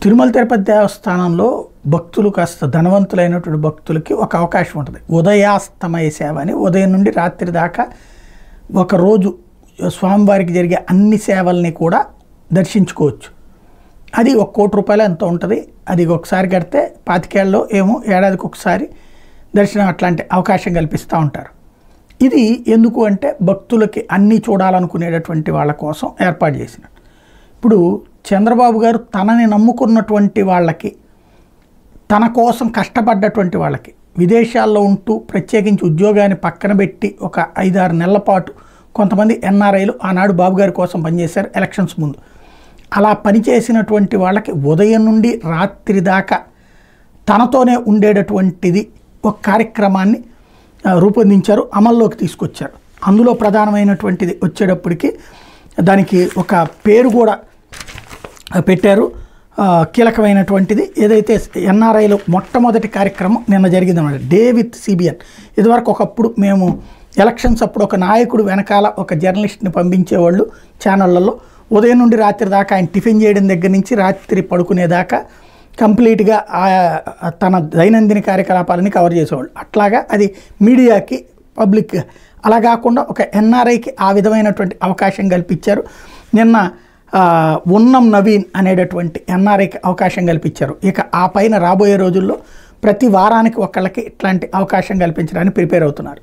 తిరుమల తిరుపతి దేవస్థానంలో భక్తులు కాస్త ధనవంతులైనటువంటి భక్తులకి ఒక అవకాశం ఉంటుంది. ఉదయాస్తమయ సేవ అని, ఉదయం నుండి రాత్రి దాకా ఒకరోజు స్వామివారికి జరిగే అన్ని సేవల్ని కూడా దర్శించుకోవచ్చు. అది 1 కోటి రూపాయలు ఎంతో ఉంటుంది. అది ఒకసారి కడితే 25 ఏళ్ళలో ఏమో ఏడాదికి ఒకసారి దర్శనం అట్లాంటి అవకాశం కల్పిస్తూ ఉంటారు. ఇది ఎందుకు అంటే భక్తులకి అన్నీ చూడాలనుకునేటటువంటి వాళ్ళ కోసం ఏర్పాటు చేసినట్టు. ఇప్పుడు చంద్రబాబు గారు తనని నమ్ముకున్నటువంటి వాళ్ళకి, తన కోసం కష్టపడ్డటువంటి వాళ్ళకి, విదేశాల్లో ఉంటూ ప్రత్యేకించి ఉద్యోగాన్ని పక్కన పెట్టి ఒక 5-6 నెలల పాటు కొంతమంది ఎన్ఆర్ఐలు ఆనాడు బాబు గారి కోసం పనిచేశారు ఎలక్షన్స్ ముందు. అలా పనిచేసినటువంటి వాళ్ళకి ఉదయం నుండి రాత్రి దాకా తనతోనే ఉండేటటువంటిది ఒక కార్యక్రమాన్ని రూపొందించారు, అమల్లోకి తీసుకొచ్చారు. అందులో ప్రధానమైనటువంటిది వచ్చేటప్పటికి దానికి ఒక పేరు కూడా పెట్టారు. కీలకమైనటువంటిది ఏదైతే ఎన్ఆర్ఐలో మొట్టమొదటి కార్యక్రమం నిన్న జరిగిందన్నమాట, డే విత్ సిబిఎన్. ఇదివరకు ఒకప్పుడు మేము ఎలక్షన్స్ అప్పుడు ఒక నాయకుడు వెనకాల ఒక జర్నలిస్ట్ని పంపించేవాళ్ళు ఛానళ్లలో. ఉదయం నుండి రాత్రి దాకా ఆయన టిఫిన్ చేయడం దగ్గర నుంచి రాత్రి పడుకునేదాకా కంప్లీట్గా తన దైనందిన కార్యకలాపాలని కవర్ చేసేవాళ్ళు. అట్లాగా అది మీడియాకి, పబ్లిక్, అలా కాకుండా ఒక ఎన్ఆర్ఐకి ఆ విధమైనటువంటి అవకాశం కల్పించారు. నిన్న ఉన్నం నవీన్ అనేటటువంటి ఎన్ఆర్ఐకి అవకాశం కల్పించారు. ఇక ఆ పైన రాబోయే రోజుల్లో ప్రతి వారానికి ఒకళ్ళకి ఇట్లాంటి అవకాశం కల్పించడానికి ప్రిపేర్ అవుతున్నారు.